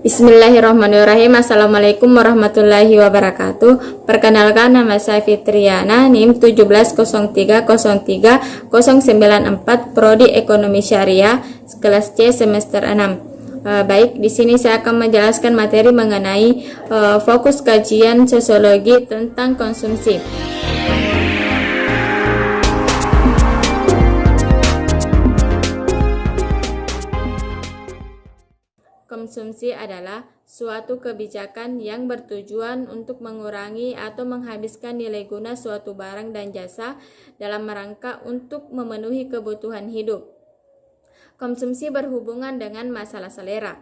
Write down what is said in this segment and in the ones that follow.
Bismillahirrahmanirrahim. Assalamualaikum warahmatullahi wabarakatuh. Perkenalkan, nama saya Fitriana, NIM 170303094, Prodi Ekonomi Syariah, kelas C semester 6. Baik, di sini saya akan menjelaskan materi mengenai fokus kajian sosiologi tentang konsumsi. Konsumsi adalah suatu kebijakan yang bertujuan untuk mengurangi atau menghabiskan nilai guna suatu barang dan jasa dalam rangka untuk memenuhi kebutuhan hidup. Konsumsi berhubungan dengan masalah selera,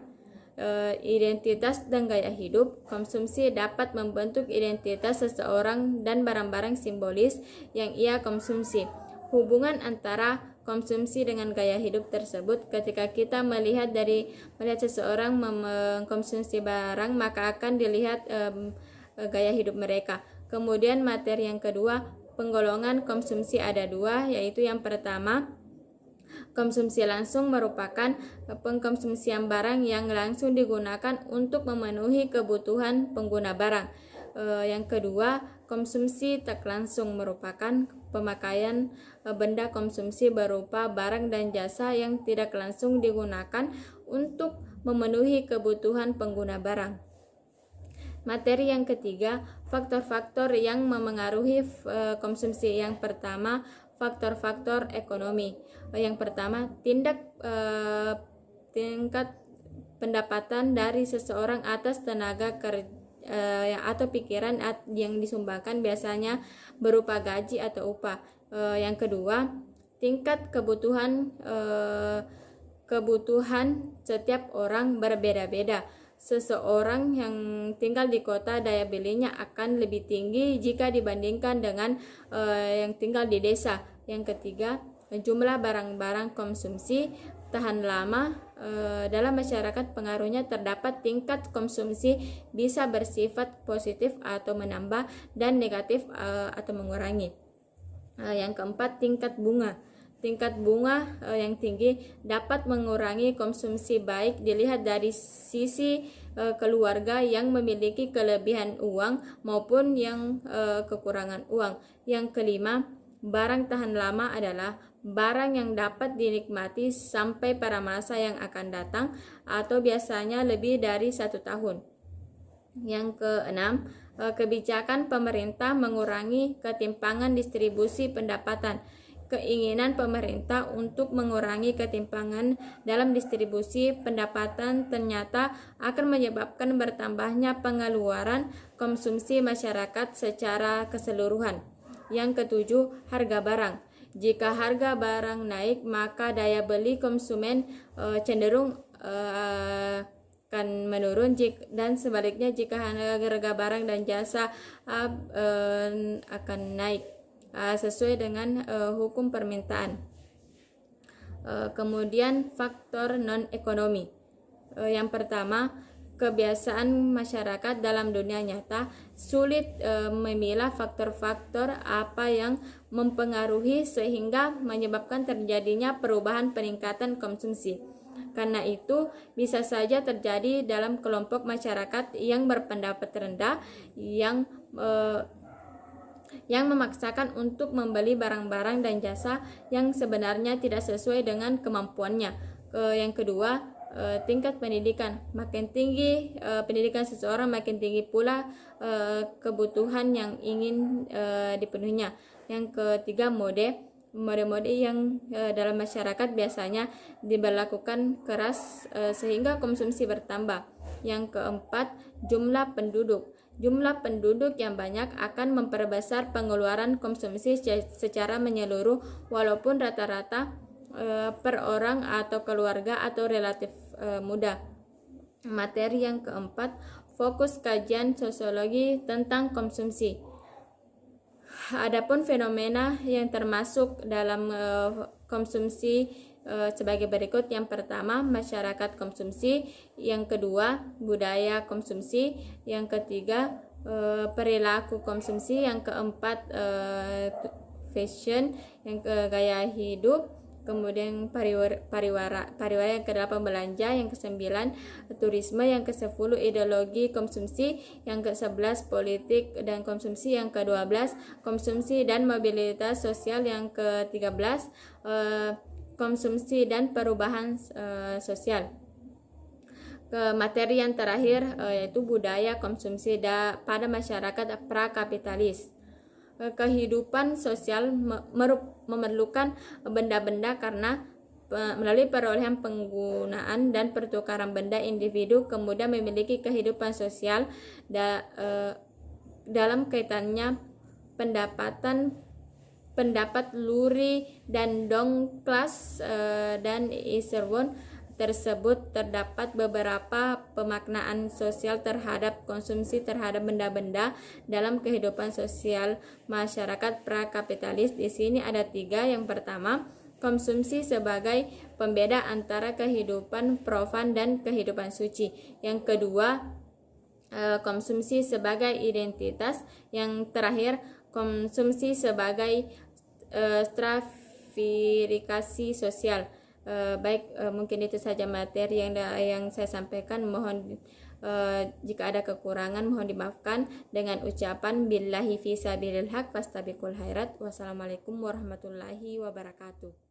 identitas dan gaya hidup. Konsumsi dapat membentuk identitas seseorang dan barang-barang simbolis yang ia konsumsi. Hubungan antara konsumsi dengan gaya hidup tersebut, ketika kita melihat seseorang mengkonsumsi barang, maka akan dilihat gaya hidup mereka. Kemudian materi yang kedua, penggolongan konsumsi ada dua, yaitu yang pertama, konsumsi langsung merupakan pengkonsumsian barang yang langsung digunakan untuk memenuhi kebutuhan pengguna barang. Yang kedua, konsumsi tak langsung merupakan pemakaian benda konsumsi berupa barang dan jasa yang tidak langsung digunakan untuk memenuhi kebutuhan pengguna barang. Materi yang ketiga, faktor-faktor yang memengaruhi konsumsi. Yang pertama, faktor-faktor ekonomi. Yang pertama, tingkat pendapatan dari seseorang atas tenaga kerja atau pikiran yang disumbangkan, biasanya berupa gaji atau upah. Yang kedua, tingkat kebutuhan setiap orang berbeda-beda. Seseorang yang tinggal di kota, daya belinya akan lebih tinggi jika dibandingkan dengan yang tinggal di desa. Yang ketiga, jumlah barang-barang konsumsi tahan lama dalam masyarakat. Pengaruhnya terdapat tingkat konsumsi bisa bersifat positif atau menambah, dan negatif atau mengurangi. Yang keempat, tingkat bunga. Tingkat bunga yang tinggi dapat mengurangi konsumsi, baik dilihat dari sisi keluarga yang memiliki kelebihan uang maupun yang kekurangan uang. Yang kelima, barang tahan lama adalah barang yang dapat dinikmati sampai pada masa yang akan datang, atau biasanya lebih dari 1 tahun. Yang keenam, kebijakan pemerintah mengurangi ketimpangan distribusi pendapatan. Keinginan pemerintah untuk mengurangi ketimpangan dalam distribusi pendapatan ternyata akan menyebabkan bertambahnya pengeluaran konsumsi masyarakat secara keseluruhan. Yang ketujuh, harga barang. Jika harga barang naik, maka daya beli konsumen cenderung akan menurun, dan sebaliknya jika harga barang dan jasa akan naik sesuai dengan hukum permintaan. Kemudian faktor non-ekonomi. Yang pertama, kebiasaan masyarakat dalam dunia nyata sulit memilah faktor-faktor apa yang mempengaruhi sehingga menyebabkan terjadinya perubahan peningkatan konsumsi. Karena itu, bisa saja terjadi dalam kelompok masyarakat yang berpendapat rendah yang memaksakan untuk membeli barang-barang dan jasa yang sebenarnya tidak sesuai dengan kemampuannya. Yang kedua, tingkat pendidikan. Makin tinggi pendidikan seseorang, makin tinggi pula kebutuhan yang ingin dipenuhinya. Yang ketiga, mode yang dalam masyarakat biasanya diberlakukan keras sehingga konsumsi bertambah. Yang keempat, jumlah penduduk. Jumlah penduduk yang banyak akan memperbesar pengeluaran konsumsi secara menyeluruh, walaupun rata-rata per orang atau keluarga atau relatif mudah. Materi yang keempat, fokus kajian sosiologi tentang konsumsi. Adapun fenomena yang termasuk dalam konsumsi sebagai berikut. Yang pertama, masyarakat konsumsi. Yang kedua, budaya konsumsi. Yang ketiga, perilaku konsumsi. Yang keempat, fashion. Yang gaya hidup. kemudian pariwara yang ke-8 belanja, yang ke-9 turisme, yang ke-10 ideologi konsumsi, yang ke-11 politik dan konsumsi, yang ke-12 konsumsi dan mobilitas sosial, yang ke-13 konsumsi dan perubahan sosial. Ke materi yang terakhir yaitu budaya konsumsi pada masyarakat prakapitalis. Kehidupan sosial memerlukan benda-benda karena melalui perolehan, penggunaan, dan pertukaran benda, individu kemudian memiliki kehidupan sosial dalam kaitannya pendapat Lurie dan Douglas dan Isherwood tersebut terdapat beberapa pemaknaan sosial terhadap konsumsi terhadap benda-benda dalam kehidupan sosial masyarakat prakapitalis. Di sini ada 3. Yang pertama, konsumsi sebagai pembeda antara kehidupan profan dan kehidupan suci. Yang kedua, konsumsi sebagai identitas. Yang terakhir, konsumsi sebagai stratifikasi sosial. Mungkin itu saja materi yang saya sampaikan. Mohon jika ada kekurangan mohon dimaafkan, dengan ucapan billahi fi sabilil haq fastabiqul khairat. Wassalamualaikum warahmatullahi wabarakatuh.